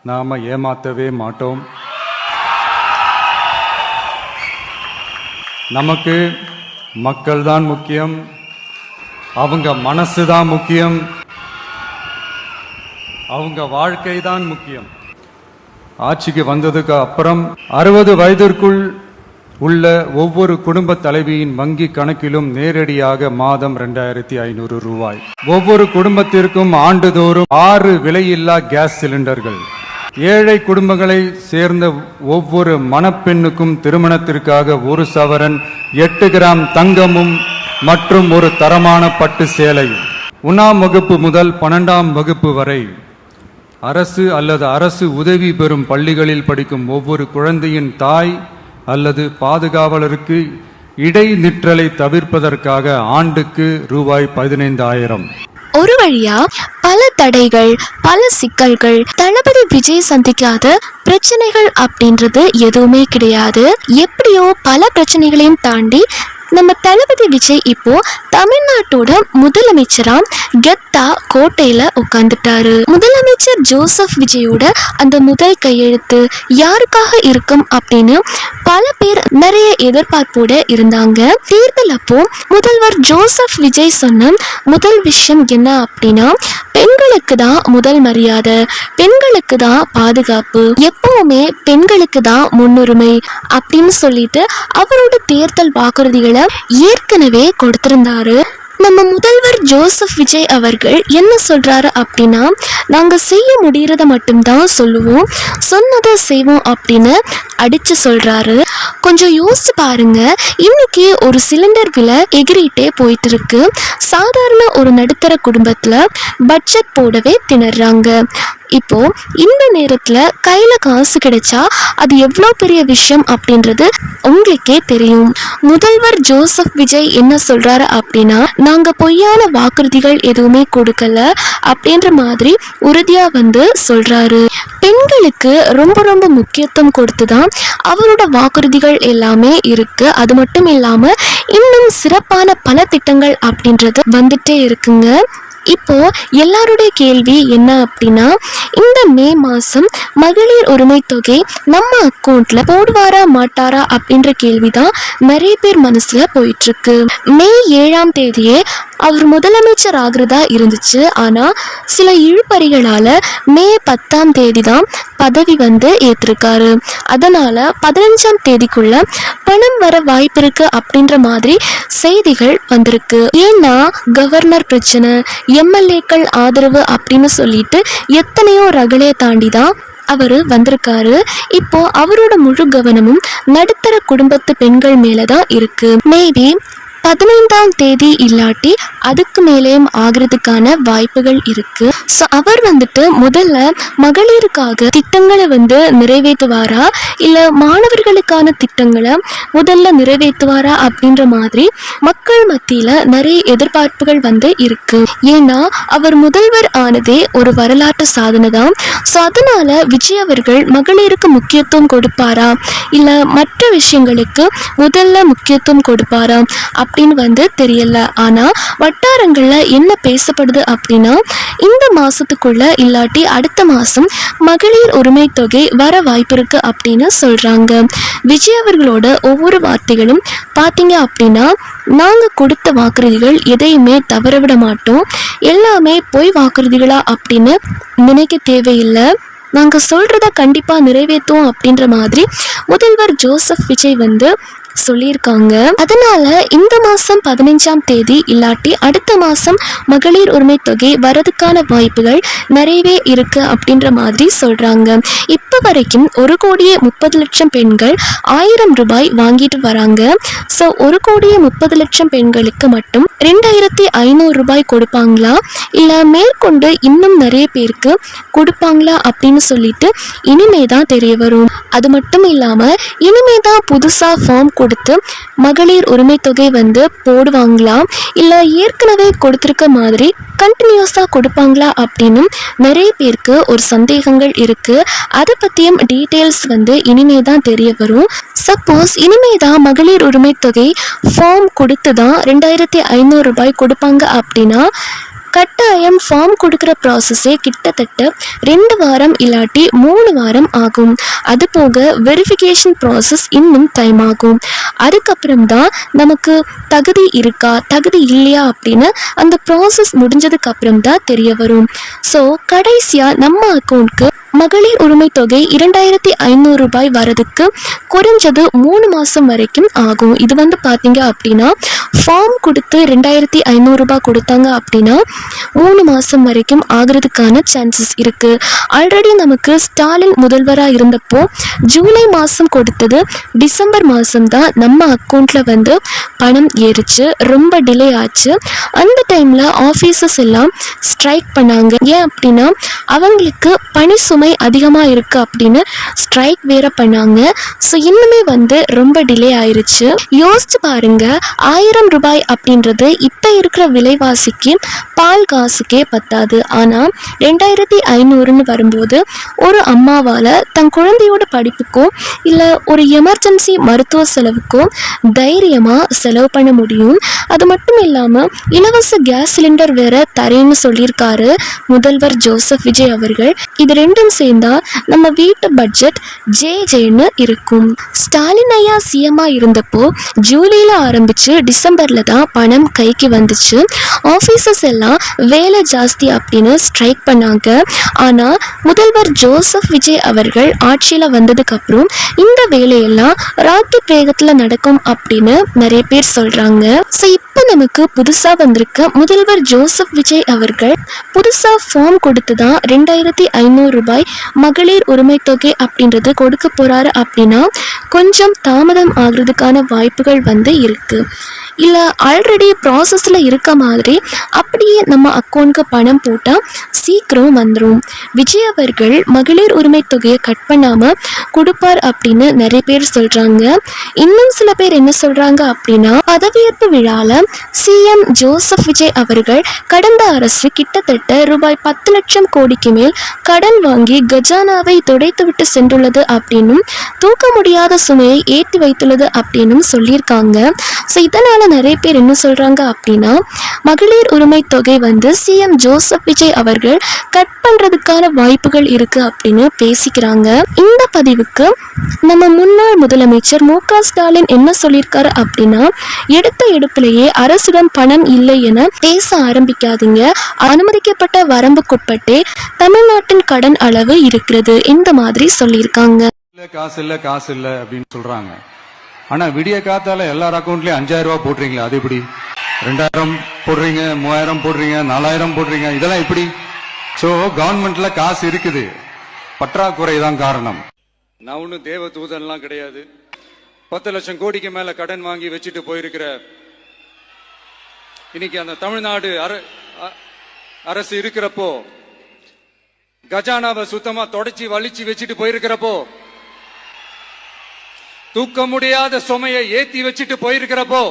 நாம் ஏமாற்றவே மாட்டோம். நமக்கு மக்கள் தான் முக்கியம், அவங்க மனசு தான் முக்கியம், அவங்க வாழ்க்கை தான் முக்கியம். ஆட்சிக்கு வந்ததுக்கு அப்புறம் 60 வயதிற்குள் உள்ள ஒவ்வொரு குடும்ப தலைவியின் வங்கி கணக்கிலும் நேரடியாக மாதம் 2500 ரூபாய். ஒவ்வொரு குடும்பத்திற்கும் ஆண்டுதோறும் 6 விலையில்லா கேஸ் சிலிண்டர்கள். ஏழை குடும்பங்களை சேர்ந்த ஒவ்வொரு மணப்பெண்ணுக்கும் திருமணத்திற்காக 1 சவரன் 8 கிராம் தங்கமும் மற்றும் ஒரு தரமான பட்டு சேலை. 1ஆம் வகுப்பு முதல் 12ஆம் வகுப்பு வரை அரசு அல்லது அரசு உதவி பெறும் பள்ளிகளில் படிக்கும் ஒவ்வொரு குழந்தையின் தாய் அல்லது பாதுகாவலருக்கு இடைநிற்றலை தவிர்ப்பதற்காக ஆண்டுக்கு ரூபாய் 15,000. ஒரு வழியா பல தடைகள், பல சிக்கல்கள், தளபதி விஜய் சந்திக்காத பிரச்சனைகள் அப்படின்றது எதுவுமே கிடையாது. எப்படியோ பல பிரச்சனைகளையும் தாண்டி நம்ம தளபதி விஜய் இப்போ தமிழ்நாட்டோட முதலமைச்சரா கெத்தா கோட்டையில உட்கார்ந்துட்டாரு. முதலமைச்சர் ஜோசப் விஜயோட அந்த முதல் கையெழுத்து யாருக்காக இருக்கும் அப்படின்னு பல பேர் நிறைய எதிர்பார்ப்போட இருந்தாங்க. தேர்தல் அப்போ முதல்வர் ஜோசப் விஜய் சொன்ன முதல் விஷயம் என்ன அப்படின்னா, பெண்களுக்கு தான் முதல் மரியாதை, பெண்களுக்கு தான் பாதுகாப்பு, எப்பவுமே பெண்களுக்கு தான் முன்னுரிமை அப்படின்னு சொல்லிட்டு அவரோட தேர்தல் வாக்குறுதிகளை ஏற்கனவே கொடுத்திருந்தாரு. நம்ம முதல்வர் ஜோசப் விஜய் அவர்கள் என்ன சொல்றாரு அப்படின்னா, நாங்க செய்ய முடியறத மட்டும்தான் சொல்லுவோம், சொன்னதை செய்வோம் அப்படின்னு அடிச்சு சொல்றாரு. கொஞ்சம் யோசிச்சு பாருங்க, இன்னைக்கு ஒரு சிலிண்டர் விலை எகிரிட்டே போயிட்டு இருக்கு. சாதாரண ஒரு நடுத்தர குடும்பத்துல பட்ஜெட் போடவே திணறாங்க. இப்போ இந்த நேரத்துல கையில காசு கிடைச்சா அது எவ்வளோ பெரிய விஷயம் அப்படின்றது உங்களுக்கே தெரியும். முதல்வர் ஜோசப் விஜய் என்ன சொல்றாரு அப்படின்னா, நாங்க பொய்யான வாக்குறுதிகள் எதுவுமே கொடுக்கல அப்படின்ற மாதிரி உறுதியா சொல்றாரு. பெண்களுக்கு ரொம்ப ரொம்ப முக்கியத்துவம் கொடுத்துதான் அவரோட வாக்குறுதிகள் எல்லாமே இருக்கு. அது மட்டும் இல்லாம இன்னும் சிறப்பான பல திட்டங்கள் அப்படின்றது வந்துட்டே இருக்குங்க. இப்போ எல்லாருடைய கேள்வி என்ன அப்படின்னா, இந்த மே மாசம் மகளிர் உரிமை தொகை நம்ம அக்கௌண்ட்ல போடுவாரா மாட்டாரா அப்படின்ற கேள்விதான் நிறைய பேர் மனசுல போயிட்டு இருக்கு. மே 7ஆம் தேதியே அவர் முதலமைச்சர் ஆகிறதா இருந்துச்சு. ஆனா சில இழுபறிகளால மே 10ஆம் தேதி தான் பதவி ஏற்றிருக்காரு. அதனால 15ஆம் தேதிக்குள்ள பணம் வர வாய்ப்பு இருக்கு அப்படின்ற மாதிரி செய்திகள் வந்திருக்கு. ஏன்னா கவர்னர் பிரச்சனை, எம்எல்ஏக்கள் ஆதரவு அப்படின்னு சொல்லிட்டு எத்தனையோ ரகளையை தாண்டி தான் அவரு வந்திருக்காரு. இப்போ அவரோட முழு கவனமும் நடுத்தர குடும்பத்து பெண்கள் மேலதான் இருக்கு. மேபி 15ஆம் தேதி இல்லாட்டி அதுக்கு மேலேயும் ஆகிறதுக்கான வாய்ப்புகள் இருக்கு. ஸோ அவர் முதல்ல மகளிருக்காக திட்டங்களை நிறைவேற்றுவாரா இல்லை மாணவர்களுக்கான திட்டங்களை முதல்ல நிறைவேற்றுவாரா அப்படின்ற மாதிரி மக்கள் மத்தியில நிறைய எதிர்பார்ப்புகள் இருக்கு. ஏன்னா அவர் முதல்வர் ஆனதே ஒரு வரலாற்று சாதனை தான். ஸோ அதனால விஜய் அவர்கள் மகளிருக்கு முக்கியத்துவம் கொடுப்பாரா இல்லை மற்ற விஷயங்களுக்கு முதல்ல முக்கியத்துவம் கொடுப்பாரா அப்படின்னு தெரியல. ஆனா வட்டாரங்கள்ல என்ன பேசப்படுது அப்படின்னா, இந்த மாசத்துக்குள்ள இல்லாட்டி அடுத்த மாசம் மகளிர் உரிமை தொகை வர வாய்ப்பு இருக்கு அப்படின்னு சொல்றாங்க. விஜய் அவர்களோட ஒவ்வொரு வார்த்தைகளும் பாத்தீங்க அப்படின்னா, நாங்க கொடுத்த வாக்குறுதிகள் எதையுமே தவறவிட மாட்டோம், எல்லாமே பொய் வாக்குறுதிகளா அப்படின்னு நினைக்க தேவையில்லை, நாங்க சொல்றத கண்டிப்பா நிறைவேற்றுவோம் அப்படின்ற மாதிரி முதல்வர் ஜோசப் விஜய் சொல்லியிருக்காங்க. அதனால இந்த மாசம் 15ஆம் தேதி இல்லாட்டி அடுத்த மாசம் மகளிர் உரிமை தொகை வரதுக்கான வாய்ப்புகள் நிறையவே இருக்கு அப்படின்ற மாதிரி சொல்றாங்க. இப்ப வரைக்கும் 1,30,00,000 பெண்கள் 1000 ரூபாய் வாங்கிட்டு வராங்க. ஸோ 1,30,00,000 பெண்களுக்கு மட்டும் 2,500 ரூபாய் கொடுப்பாங்களா இல்ல மேற்கொண்டு இன்னும் நிறைய பேருக்கு கொடுப்பாங்களா அப்படின்னு சொல்லிட்டு இனிமே தான் தெரிய வரும். அது மட்டும் இல்லாம இனிமே தான் புதுசா ஃபார்ம் கொடுத்து மகளிர் உரிமை தொகை போடுவாங்களா இல்ல ஏற்கனவே கொடுத்திருக்க மாதிரி கண்டினியூஸா கொடுப்பாங்களா அப்படின்னு நிறைய பேருக்கு ஒரு சந்தேகங்கள் இருக்கு. அதை பத்தியும் டீட்டெயில்ஸ் இனிமே தான் தெரிய வரும். சப்போஸ் இனிமே தான் மகளிர் உரிமை தொகை ஃபார்ம் கொடுத்து தான் 2,500 ரூபாய் கொடுப்பாங்க அப்படின்னா கட்டாயம் ஃபார்ம் கொடுக்குற ப்ராசஸே கிட்டத்தட்ட 2 வாரம் இல்லாட்டி 3 வாரம் ஆகும். அது போக வெரிஃபிகேஷன் ப்ராசஸ் இன்னும் டைம் ஆகும். அதுக்கப்புறம் தான் நமக்கு தகுதி இருக்கா தகுதி இல்லையா அப்படின்னு அந்த ப்ராசஸ் முடிஞ்சதுக்கு அப்புறம் தான் தெரிய வரும். ஸோ கடைசியாக நம்ம அக்கௌண்ட்க்கு மகளிர் உரிமை தொகை 2500 ரூபாய் வரதுக்கு குறைஞ்சது 3 மாதம் வரைக்கும் ஆகும். இது பார்த்தீங்க அப்படின்னா ஃபார்ம் கொடுத்து 2500 ரூபாய் கொடுத்தாங்க அப்படின்னா 3 மாதம் வரைக்கும் ஆகிறதுக்கான சான்சஸ் இருக்குது. ஆல்ரெடி நமக்கு ஸ்டாலின் முதல்வராக இருந்தப்போ ஜூலை மாதம் கொடுத்தது டிசம்பர் மாதம் தான் நம்ம அக்கௌண்ட்டில் பணம் ஏறிச்சு. ரொம்ப டிலே ஆச்சு. அந்த டைமில் ஆஃபீஸர்ஸ் எல்லாம் ஸ்ட்ரைக் பண்ணாங்க. ஏன் அப்படின்னா அவங்களுக்கு பணி சுமை அதிகமாக இருக்குது அப்படின்னு ஸ்ட்ரைக் வேற பண்ணாங்க. ஸோ இன்னுமே ரொம்ப டிலே ஆயிருச்சு. யோசிச்சு பாருங்க, 1000 ரூபாய் அப்படின்றது இப்போ இருக்கிற விலைவாசிக்கு பால் காசுக்கே பத்தாது. ஆனால் 2500ன்னு வரும்போது ஒரு அம்மாவால் தன் குழந்தையோட படிப்புக்கோ இல்லை ஒரு எமர்ஜென்சி மருத்துவ செலவுக்கோ தைரியமாக செலவு பண்ண முடியும். அது மட்டும் இல்லாமல் இலவச கேஸ் சிலிண்டர் வேற தரேன்னு சொல்லியிருக்காரு முதல்வர் ஜோசப் விஜய் அவர்கள். இது ரெண்டும் சேர்ந்தா நம்ம வீட்டு பட்ஜெட் ஜேன்னு இருக்கும். ஸ்டாலின் ஐயா சிஎம்மா இருந்தப்போ ஜூலையில் ஆரம்பிச்சு டிசம்பரில் தான் பணம் கைக்கு வந்துச்சு. ஆஃபீஸர்ஸ் எல்லாம் வேலை ஜாஸ்தி அப்படின்னு ஸ்ட்ரைக் பண்ணாங்க. ஆனால் முதல்வர் ஜோசப் விஜய் அவர்கள் ஆட்சியில் வந்ததுக்கப்புறம் இந்த வேலையெல்லாம் ராக்கெட் வேகத்தில் நடக்கும் அப்படின்னு நிறைய பேர் சொல்கிறாங்க. ஸோ இப்போ நமக்கு புதுசாக வந்திருக்க முதல்வர் ஜோசப் விஜய் அவர்கள் புதுசாக ஃபார்ம் கொடுத்து தான் 2500 ரூபாய் மகளிர் உரிமை தொகை அப்படின்றது கொடுக்க போகிறாரு அப்படின்னா கொஞ்சம் தாமதம் ஆகிறதுக்கான வாய்ப்புகள் இருக்குது. இல்லை ஆல்ரெடி ப்ராசஸில் இருக்க மாதிரி அப்படியே நம்ம அக்கௌண்ட்க்கு பணம் போட்டால் சீக்கிரம் வந்துடும். விஜய் அவர்கள் மகளிர் உரிமை தொகையை கட் பண்ணாமல் கொடுப்பார் அப்படின்னு நிறைய பேர் சொல்கிறாங்க. இன்னும் சில பேர் என்ன சொல்கிறாங்க அப்படின்னா பதவியேற்பு விழாவில் சிஎம் ஜோசப் விஜய் அவர்கள் கடந்த அரசு கிட்டத்தட்ட ரூபாய் 10 லட்சம் கோடிக்கு மேல் கடன் வாங்கி கஜானாவை துடைத்துவிட்டு சென்றுள்ளது அப்படின்னும் தூக்க முடியாத சுமையை ஏற்றி வைத்துள்ளது அப்படின்னும் சொல்லியிருக்காங்க. ஸோ இதனால் நிறைய பேர் என்ன சொல்கிறாங்க அப்படின்னா மகளிர் உரிமை தொகை சிஎம் ஜோசப் விஜய் அவர்கள் கட் பண்ணுறதுக்கான வாய்ப்புகள் இருக்குது அப்படின்னு பேசிக்கிறாங்க. இந்த பதிவுக்கு நம்ம முன்னாள் முதலமைச்சர் மு.க. ஸ்டாலின் என்ன சொல்லியிருக்காரு அப்படின்னா எடுத்த எடுப்பிலேயே அரசிடம் பணம் இல்லை என பேச ஆரம்பிக்காதீங்க. அனுமதிக்கப்பட்ட வரம்புக்குட்பட்டே தமிழ்நாட்டின் கடன் அளவு இருக்கிறது. இந்த மாதிரி சொல்லியிருக்காங்க. காசு இல்ல அப்படின்னு சொல்றாங்க. ஆனா விடிய காத்தால எல்லார் அக்கௌண்ட்லயும் 5000 ரூபாய் போடுறீங்களா? அது எப்படி? 2000 போடுறீங்க, 3000 போடுறீங்க, 4000 போடுறீங்க, இதெல்லாம் எப்படி? சோ கவர்மெண்ட்ல காசு இருக்குது, பற்றாக்குறை தான் காரணம். நான் ஒன்னும் தேவ தூதன்லாம் கிடையாது. 10 லட்சம் கோடிக்கு மேல கடன் வாங்கி வச்சுட்டு போயிருக்கிற இன்னைக்கு அந்த தமிழ்நாடு அரசு இருக்கிறப்போ, கஜானாவை சுத்தமா தொடச்சி வலிச்சு வச்சுட்டு போயிருக்கிறப்போ, தூக்க முடியாத சுமையை ஏத்தி வச்சுட்டு போயிருக்கிறப்போ,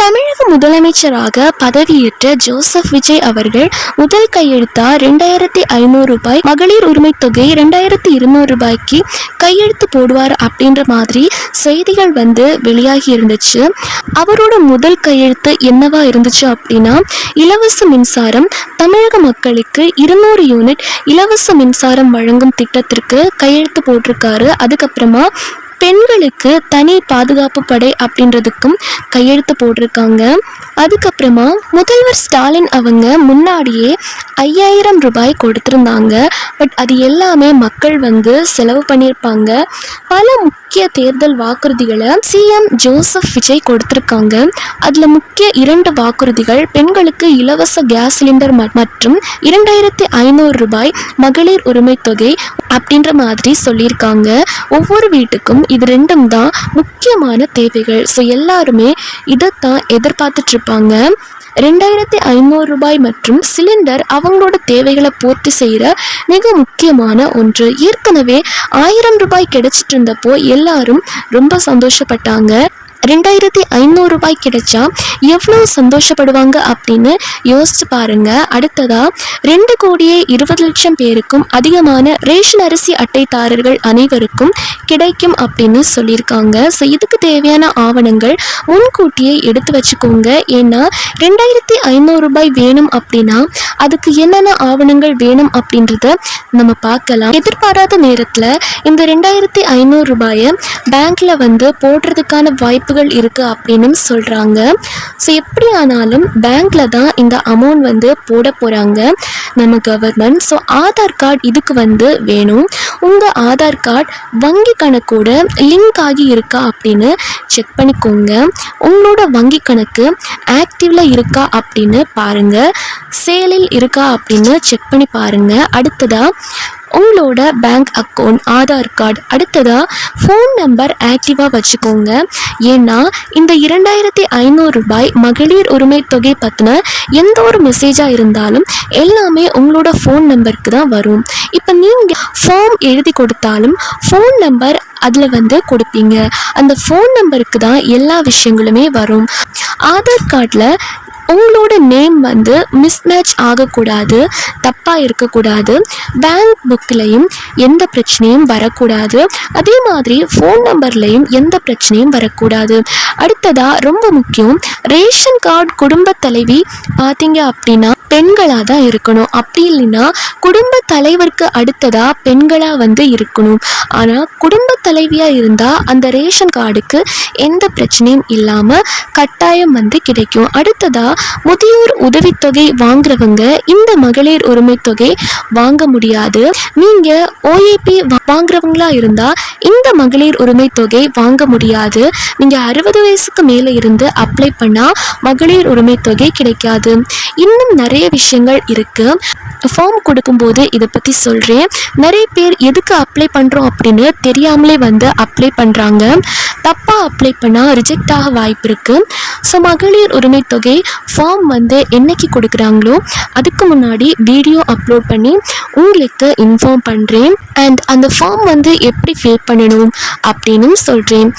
தமிழக முதலமைச்சராக பதவியேற்ற ஜோசப் விஜய் அவர்கள் முதல் கையெழுத்தா 2500 ரூபாய் மகளிர் உரிமை தொகை 2200 ரூபாய்க்கு கையெழுத்து போடுவார் அப்படின்ற மாதிரி செய்திகள் வெளியாகி இருந்துச்சு. அவரோட முதல் கையெழுத்து என்னவா இருந்துச்சு அப்படின்னா இலவச மின்சாரம் தமிழக மக்களுக்கு 200 யூனிட் இலவச மின்சாரம் வழங்கும் திட்டத்திற்கு கையெழுத்து போட்டிருக்காரு. அதுக்கப்புறமா பெண்களுக்கு தனி பாதுகாப்பு படை அப்படின்றதுக்கும் கையெழுத்து போட்டிருக்காங்க. அதுக்கப்புறமா முதல்வர் ஸ்டாலின் அவங்க முன்னாடியே 5000 ரூபாய் கொடுத்துருந்தாங்க. பட் அது எல்லாமே மக்கள் செலவு பண்ணியிருப்பாங்க. பல முக்கிய தேர்தல் வாக்குறுதிகளை சிஎம் ஜோசப் விஜய் கொடுத்துருக்காங்க. அதில் முக்கிய 2 வாக்குறுதிகள் பெண்களுக்கு இலவச கேஸ் சிலிண்டர் மற்றும் 2500 ரூபாய் மகளிர் உரிமை தொகை அப்படின்ற மாதிரி சொல்லியிருக்காங்க. ஒவ்வொரு வீட்டுக்கும் இது 2ம் தான் முக்கியமான தேவைகள். ஸோ எல்லாருமே இதைத்தான் எதிர்பார்த்துட்டு இருப்பாங்க. 2500 ரூபாய் மற்றும் சிலிண்டர் அவங்களோட தேவைகளை பூர்த்தி செய்கிற மிக முக்கியமான ஒன்று. ஏற்கனவே 1000 ரூபாய் கிடைச்சிட்டு இருந்தப்போ எல்லாரும் ரொம்ப சந்தோஷப்பட்டாங்க. 2500 ரூபாய் கிடைச்சா எவ்வளோ சந்தோஷப்படுவாங்க அப்படின்னு யோசிச்சு பாருங்க. அடுத்ததா 2,20,00,000 பேருக்கும் அதிகமான ரேஷன் அரிசி அட்டைதாரர்கள் அனைவருக்கும் கிடைக்கும் அப்படின்னு சொல்லியிருக்காங்க. ஸோ இதுக்கு தேவையான ஆவணங்கள் முன்கூட்டியே எடுத்து வச்சுக்கோங்க. ஏன்னா 2500 ரூபாய் வேணும் அப்படின்னா அதுக்கு என்னென்ன ஆவணங்கள் வேணும் அப்படின்றத நம்ம பார்க்கலாம். எதிர்பாராத நேரத்தில் இந்த 2500 ரூபாயை பேங்க்ல போடுறதுக்கான வாய்ப்புகள் இருக்கு அப்படின்னு சொல்றாங்க. ஸோ எப்படி ஆனாலும் பேங்க்ல தான் இந்த அமௌண்ட் போட போறாங்க நம்ம கவர்மெண்ட். ஸோ ஆதார் கார்டு இதுக்கு வேணும். உங்கள் ஆதார் கார்டு வங்கி கணக்கோட லிங்க் ஆகி இருக்கா அப்படின்னு செக் பண்ணிக்கோங்க. உங்களோட வங்கி கணக்கு ஆக்டிவ்ல இருக்கா அப்படின்னு பாருங்க, சேலில் இருக்கா அப்படின்னு செக் பண்ணி பாருங்க. அடுத்ததா உங்களோட பேங்க் அக்கௌண்ட், ஆதார் கார்டு, அடுத்ததா ஃபோன் நம்பர் ஆக்டிவாக வச்சுக்கோங்க. ஏன்னா இந்த 2500 ரூபாய் மகளிர் உரிமை தொகை பற்றின எந்த ஒரு மெசேஜாக இருந்தாலும் எல்லாமே உங்களோட ஃபோன் நம்பருக்கு தான் வரும். இப்போ நீங்கள் ஃபார்ம் எழுதி கொடுத்தாலும் ஃபோன் நம்பர் அதில் கொடுப்பீங்க. அந்த ஃபோன் நம்பருக்கு தான் எல்லா விஷயங்களுமே வரும். ஆதார் கார்டில் உங்களோட நேம் மிஸ்மேட்ச் ஆகக்கூடாது, தப்பாக இருக்கக்கூடாது. பேங்க் புக்லேயும் எந்த பிரச்சனையும் வரக்கூடாது. அதே மாதிரி ஃபோன் நம்பர்லேயும் எந்த பிரச்சனையும் வரக்கூடாது. அடுத்ததாக ரொம்ப முக்கியம், ரேஷன் கார்டு குடும்ப தலைவி பார்த்தீங்க அப்படின்னா பெண்களாக தான் இருக்கணும். அப்படி இல்லைன்னா குடும்ப தலைவருக்கு அடுத்ததாக பெண்களாக இருக்கணும். ஆனால் குடும்ப தலைவியாக இருந்தால் அந்த ரேஷன் கார்டுக்கு எந்த பிரச்சனையும் இல்லாமல் கட்டாயம் கிடைக்கும். அடுத்ததாக முதியோர் உதவித்தொகை வாங்குறவங்க இந்த மகளிர் உரிமை தொகை வாங்க முடியாது. நீங்கள் ஓஏபி வாங்குறவங்களா இருந்தால் இந்த மகளிர் உரிமை தொகை வாங்க முடியாது. நீங்கள் 60 வயசுக்கு மேலே இருந்து அப்ளை பண்ணால் மகளிர் உரிமை தொகை கிடைக்காது. இன்னும் நிறைய விஷயங்கள் இருக்குது. ஃபார்ம் கொடுக்கும்போது இதை பற்றி சொல்கிறேன். நிறைய பேர் எதுக்கு அப்ளை பண்ணுறோம் அப்படின்னு தெரியாமலே அப்ளை பண்ணுறாங்க. தப்பாக அப்ளை பண்ணால் ரிஜெக்ட் ஆக வாய்ப்பு இருக்குது. ஸோ மகளிர் உரிமை தொகை ஃபார்ம் என்னைக்கு கொடுக்குறாங்களோ அதுக்கு முன்னாடி வீடியோ அப்லோட் பண்ணி உங்களுக்கு இன்ஃபார்ம் பண்ணுறேன். அண்ட் அந்த ஃபார்ம் எப்படி ஃபில் பண்ணணும் அப்படின்னு சொல்கிறேன்.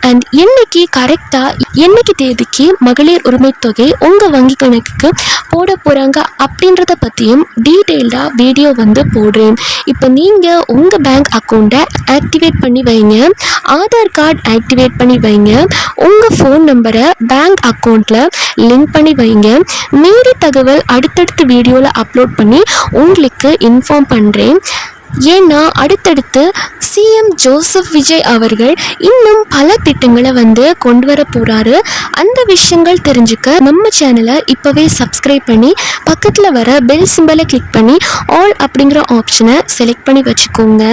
அண்ட் என்னைக்கு கரெக்டாக என்னைக்கு தேதிக்கு மகளிர் உரிமை தொகை உங்கள் வங்கி கணக்குக்கு போட போகிறாங்க அப்படின்றத பற்றியும் டீட்டெயில்டாக வீடியோ போடுறேன். இப்போ நீங்கள் உங்கள் பேங்க் அக்கௌண்ட்டை ஆக்டிவேட் பண்ணி வைங்க, ஆதார் கார்டு ஆக்டிவேட் பண்ணி வைங்க, உங்கள் ஃபோன் நம்பரை பேங்க் அக்கௌண்ட்டில் லிங்க் பண்ணி வைங்க. மீறி தகவல் அடுத்தடுத்த வீடியோவில் அப்லோட் பண்ணி உங்களுக்கு இன்ஃபார்ம் பண்ணுறேன். ஏன்னா அடுத்தடுத்து சிஎம் ஜோசப் விஜய் அவர்கள் இன்னும் பல திட்டங்களை கொண்டு வர போகிறாரு. அந்த விஷயங்கள் தெரிஞ்சுக்க நம்ம சேனலை இப்போவே சப்ஸ்கிரைப் பண்ணி பக்கத்தில் வர பெல் சிம்பலை கிளிக் பண்ணி ஆல் அப்படிங்கிற ஆப்ஷனை செலக்ட் பண்ணி வச்சுக்கோங்க.